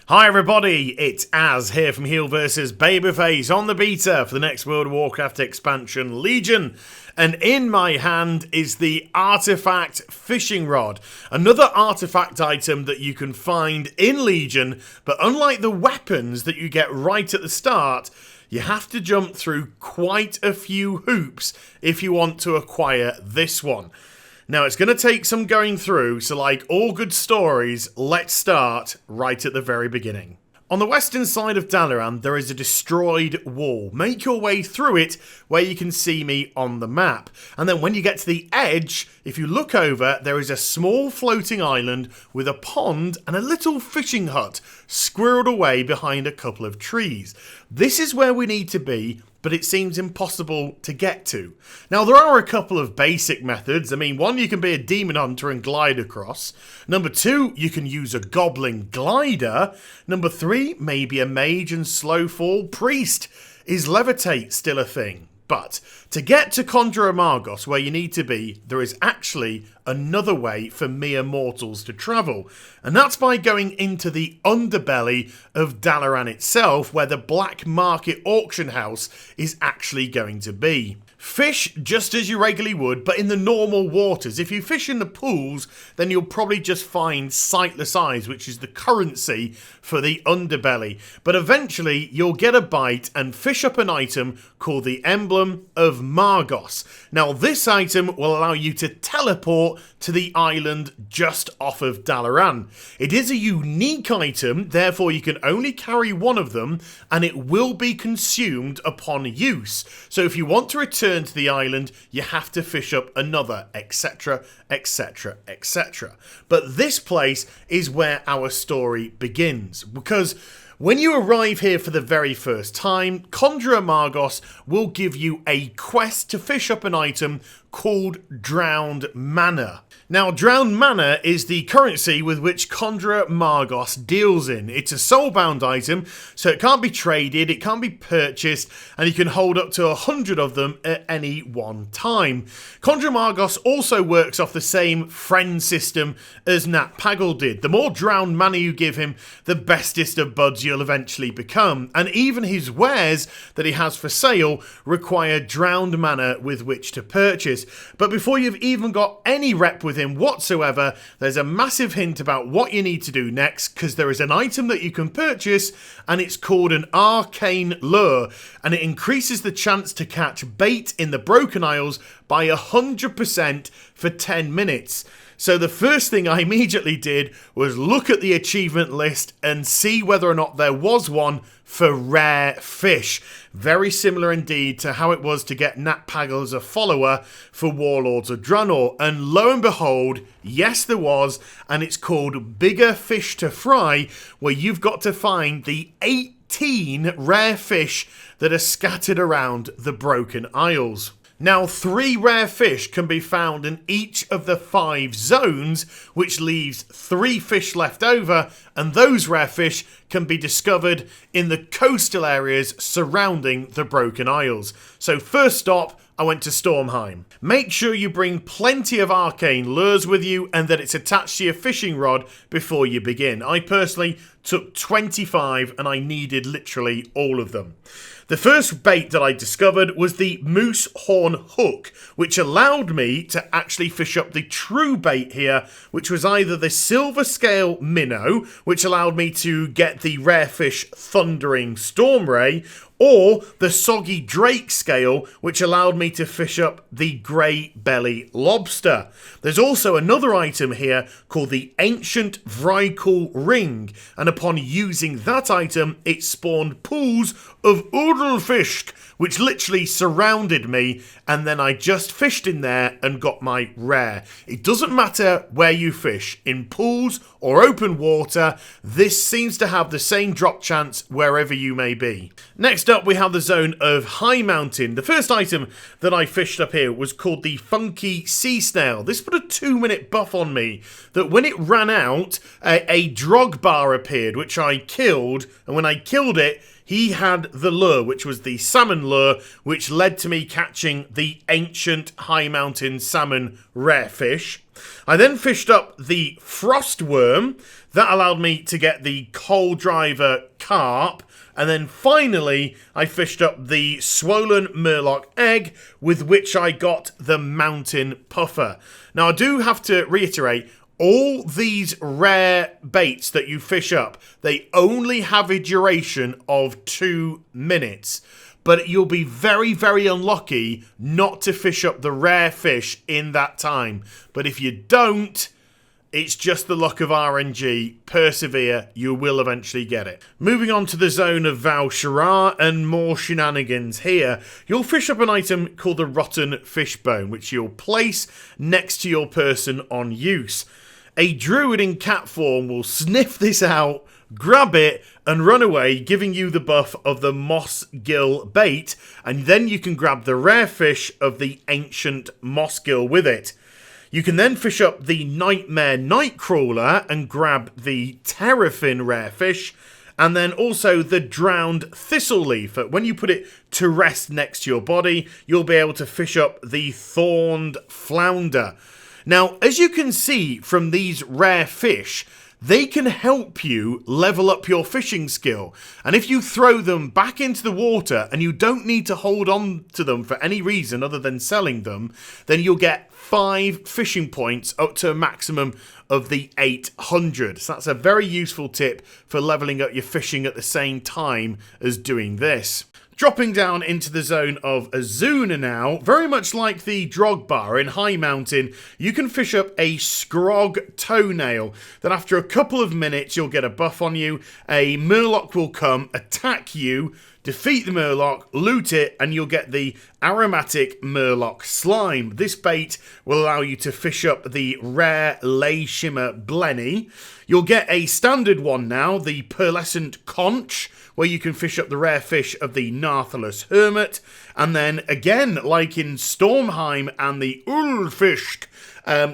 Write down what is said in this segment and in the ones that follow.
Hi everybody, it's Az here from HeelvsBabyface on the beta for the next World of Warcraft expansion, Legion. And in my hand is the Artifact Fishing Rod, another artifact item that you can find in Legion, but unlike the weapons that you get right at the start, you have to jump through quite a few hoops if you want to acquire this one. Now, it's going to take some going through, so like all good stories, let's start right at the very beginning. On the western side of Dalaran, there is a destroyed wall. Make your way through it where you can see me on the map. And then when you get to the edge, if you look over, there is a small floating island with a pond and a little fishing hut squirreled away behind a couple of trees. This is where we need to be, but it seems impossible to get to. Now, there are a couple of basic methods. I mean, one, you can be a demon hunter and glide across. Number two, you can use a goblin glider. Number three, maybe a mage and slow fall priest. Is levitate still a thing? But to get to Conjurer Margos, where you need to be, there is actually another way for mere mortals to travel. And that's by going into the underbelly of Dalaran itself, where the black market auction house is actually going to be. Fish just as you regularly would, but in the normal waters. If you fish in the pools, then you'll probably just find sightless eyes, which is the currency for the underbelly. But eventually, you'll get a bite and fish up an item called the Emblem of Margos. Now, this item will allow you to teleport to the island just off of Dalaran. It is a unique item, therefore you can only carry one of them, and it will be consumed upon use. So if you want to return to the island, you have to fish up another, etc, etc, etc. But this place is where our story begins, because when you arrive here for the very first time, Conjurer Margos will give you a quest to fish up an item called Drowned Manor. Now, Drowned Manor is the currency with which Conjurer Margos deals in. It's a soulbound item, so it can't be traded, it can't be purchased, and you can hold up to 100 of them at any one time. Conjurer Margos also works off the same friend system as Nat Pagal did. The more Drowned Manor you give him, the bestest of buds you'll eventually become. And even his wares that he has for sale require Drowned Manor with which to purchase. But before you've even got any rep with him whatsoever, there's a massive hint about what you need to do next, because there is an item that you can purchase, and it's called an Arcane Lure, and it increases the chance to catch bait in the Broken Isles by 100% for 10 minutes. So the first thing I immediately did was look at the achievement list and see whether or not there was one for rare fish. Very similar indeed to how it was to get Nat Pagal as a follower for Warlords of Draenor. And lo and behold, yes there was, and it's called Bigger Fish to Fry, where you've got to find the 18 rare fish that are scattered around the Broken Isles. Now, 3 rare fish can be found in each of the 5 zones, which leaves 3 fish left over, and those rare fish can be discovered in the coastal areas surrounding the Broken Isles. So first stop, I went to Stormheim. Make sure you bring plenty of arcane lures with you and that it's attached to your fishing rod before you begin. I personally took 25 and I needed literally all of them. The first bait that I discovered was the moose horn hook, which allowed me to actually fish up the true bait here, which was either the silver scale minnow, which allowed me to get the rare fish thundering storm ray, or the soggy drake scale, which allowed me to fish up the grey belly lobster. There's also another item here called the ancient Reichel ring, and upon using that item, it spawned pools of udelfisk, which literally surrounded me, and then I just fished in there and got my rare. It doesn't matter where you fish, in pools or open water, this seems to have the same drop chance wherever you may be. Next up, we have the zone of High Mountain. The first item that I fished up here was called the Funky Sea Snail. This put a 2-minute buff on me that when it ran out, a drog bar appeared appeared, which I killed, and when I killed it, he had the lure, which was the salmon lure, which led to me catching the ancient high mountain salmon rare fish. I then fished up the frost worm. That allowed me to get the coal driver carp. And then finally, I fished up the swollen Merlok egg, with which I got the mountain puffer. Now, I do have to reiterate, all these rare baits that you fish up, they only have a duration of 2 minutes. But you'll be very, very unlucky not to fish up the rare fish in that time. But if you don't, it's just the luck of RNG. Persevere, you will eventually get it. Moving on to the zone of val'sharah and more shenanigans here. You'll fish up an item called the Rotten Fishbone, which you'll place next to your person on use. A druid in cat form will sniff this out, grab it, and run away, giving you the buff of the moss gill bait, and then you can grab the rare fish of the ancient moss gill with it. You can then fish up the Nightmare Nightcrawler and grab the Terrafin rare fish, and then also the Drowned Thistleleaf. When you put it to rest next to your body, you'll be able to fish up the Thorned Flounder. Now, as you can see from these rare fish, they can help you level up your fishing skill. And if you throw them back into the water and you don't need to hold on to them for any reason other than selling them, then you'll get 5 fishing points up to a maximum of the 800. So that's a very useful tip for leveling up your fishing at the same time as doing this. Dropping down into the zone of Azuna now, very much like the Drogbar in High Mountain, you can fish up a Scrog Toenail. Then after a couple of minutes, you'll get a buff on you. A Merlok will come, attack you, defeat the Merlok, loot it, and you'll get the Aromatic Merlok Slime. This bait will allow you to fish up the rare Lay Shimmer Blenny. You'll get a standard one now, the Pearlescent Conch, where you can fish up the rare fish of the Narthalus Hermit. And then, again, like in Stormheim and the Ulfisk,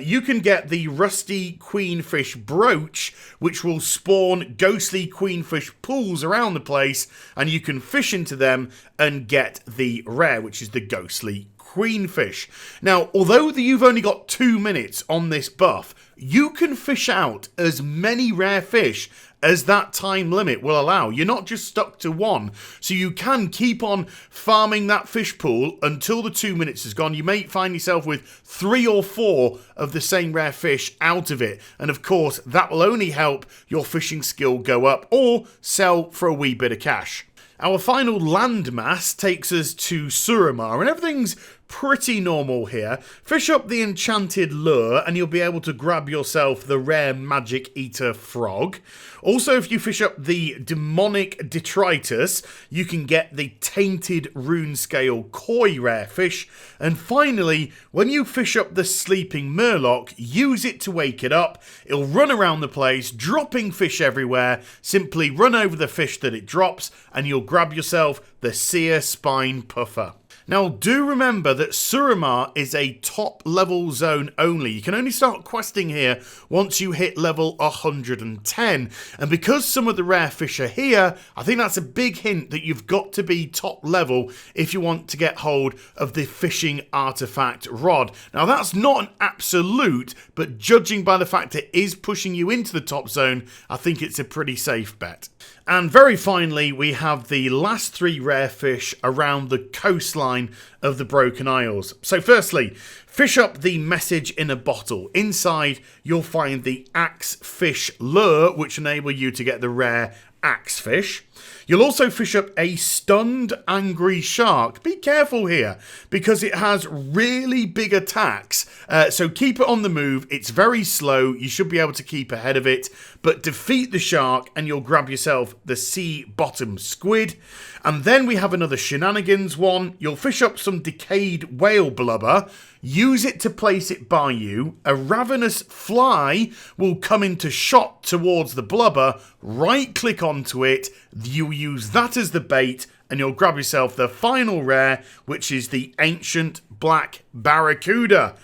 you can get the Rusty Queenfish Brooch, which will spawn ghostly queenfish pools around the place, and you can fish into them and get the rare, which is the Ghostly Queenfish. Now, although you've only got 2 minutes on this buff, you can fish out as many rare fish as that time limit will allow. You're not just stuck to one, so you can keep on farming that fish pool until the 2 minutes is gone. You may find yourself with 3 or 4 of the same rare fish out of it, and of course that will only help your fishing skill go up or sell for a wee bit of cash. Our final landmass takes us to Suramar, and everything's pretty normal here. Fish up the Enchanted Lure and you'll be able to grab yourself the rare Magic Eater Frog. Also, if you fish up the Demonic Detritus, you can get the Tainted Runescale Koi rare fish. And finally, when you fish up the Sleeping Merlok, use it to wake it up. It'll run around the place, dropping fish everywhere. Simply run over the fish that it drops and you'll grab yourself the Seer Spine Puffer. Now, do remember that Suramar is a top level zone only. You can only start questing here once you hit level 110. And because some of the rare fish are here, I think that's a big hint that you've got to be top level if you want to get hold of the fishing artifact rod. Now, that's not an absolute, but judging by the fact it is pushing you into the top zone, I think it's a pretty safe bet. And very finally, we have the last 3 rare fish around the coastline of the Broken Isles. So firstly, fish up the Message in a Bottle. Inside, you'll find the Axe Fish Lure, which enable you to get the rare Axe Fish. You'll also fish up a Stunned Angry Shark. Be careful here, because it has really big attacks. So keep it on the move. It's very slow. You should be able to keep ahead of it. But defeat the shark and you'll grab yourself the Sea Bottom Squid. And then we have another shenanigans one. You'll fish up some Decayed Whale Blubber. Use it to place it by you. A ravenous fly will come into shot towards the blubber. Right click onto it. You use that as the bait and you'll grab yourself the final rare, which is the Ancient Black Barracuda.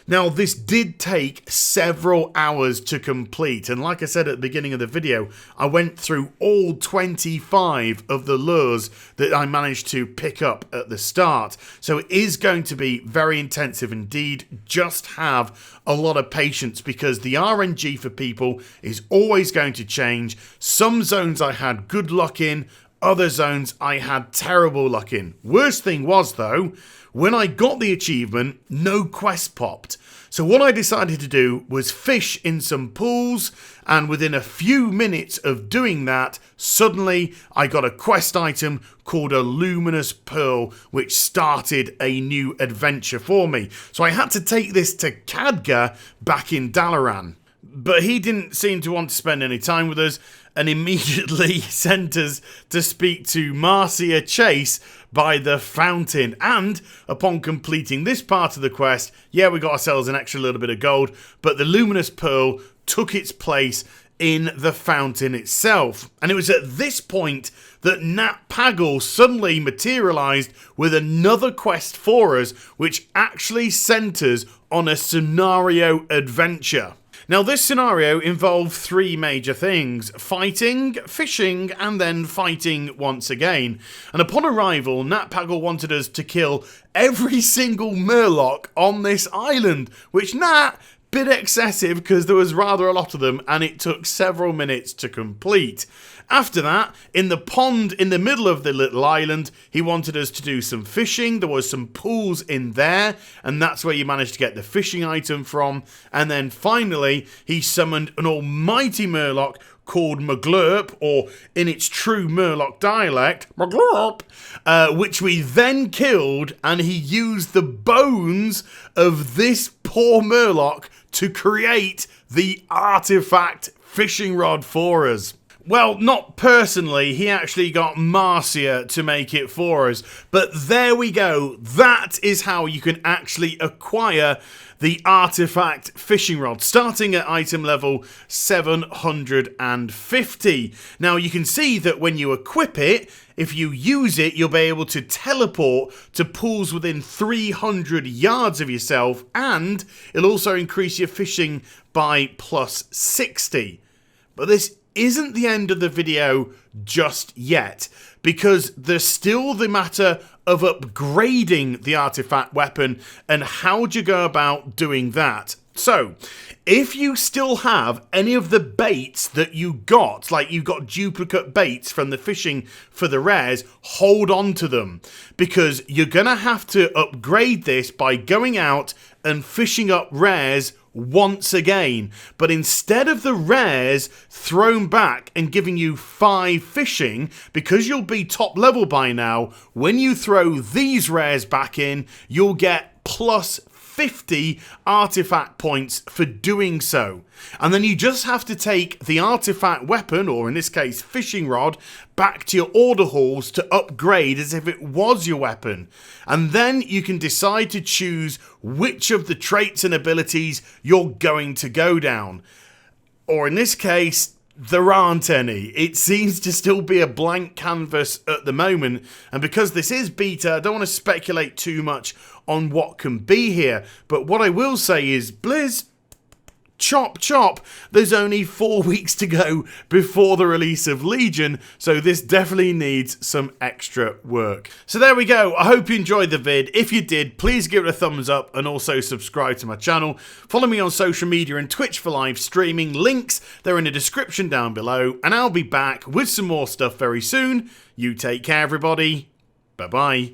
Now, this did take several hours to complete, and like I said at the beginning of the video, I went through all 25 of the lures that I managed to pick up at the start. So it is going to be very intensive indeed. Just have a lot of patience, because the RNG for people is always going to change. Some zones I had good luck in, other zones I had terrible luck in. Worst thing was, though, when I got the achievement, no quest popped. So what I decided to do was fish in some pools, and within a few minutes of doing that, suddenly I got a quest item called a Luminous Pearl, which started a new adventure for me. So I had to take this to Khadgar back in Dalaran. But he didn't seem to want to spend any time with us, and immediately sent us to speak to Marcia Chase by the fountain. And upon completing this part of the quest, yeah, we got ourselves an extra little bit of gold, but the Luminous Pearl took its place in the fountain itself. And it was at this point that Nat Pagel suddenly materialized with another quest for us, which actually sent us on a scenario adventure. Now, this scenario involved three major things: fighting, fishing, and then fighting once again. And upon arrival, Nat Pagel wanted us to kill every single Merlok on this island, which, bit excessive because there was rather a lot of them, and it took several minutes to complete. After that, in the pond in the middle of the little island, he wanted us to do some fishing. There was some pools in there, and that's where you managed to get the fishing item from. And then finally, he summoned an almighty Merlok called Maglurp, or in its true Merlok dialect, Maglurp, which we then killed, and he used the bones of this poor Merlok to create the artifact fishing rod for us. Well, not personally, he actually got Marcia to make it for us. But there we go. That is how you can actually acquire the artifact fishing rod, starting at item level 750. Now, you can see that when you equip it, if you use it, you'll be able to teleport to pools within 300 yards of yourself, and it'll also increase your fishing by plus 60. But this isn't the end of the video just yet, because there's still the matter of upgrading the artifact weapon, and how do you go about doing that? So, if you still have any of the baits that you got, like you got duplicate baits from the fishing for the rares, hold on to them, because you're going to have to upgrade this by going out and fishing up rares once again. But instead of the rares thrown back and giving you 5 fishing, because you'll be top level by now, when you throw these rares back in, you'll get plus 50 artifact points for doing so. And then you just have to take the artifact weapon, or in this case fishing rod, back to your order halls to upgrade as if it was your weapon. And then you can decide to choose which of the traits and abilities you're going to go down. Or in this case, there aren't any. It seems to still be a blank canvas at the moment, and because this is beta, I don't want to speculate too much on what can be here. But what I will say is, Blizz, chop chop, there's only 4 weeks to go before the release of Legion, so this definitely needs some extra work. So there we go. I hope you enjoyed the vid. If you did, please give it a thumbs up and also subscribe to my channel. Follow me on social media and Twitch for live streaming. Links, they're in the description down below, and I'll be back with some more stuff very soon. You take care, everybody. Bye bye.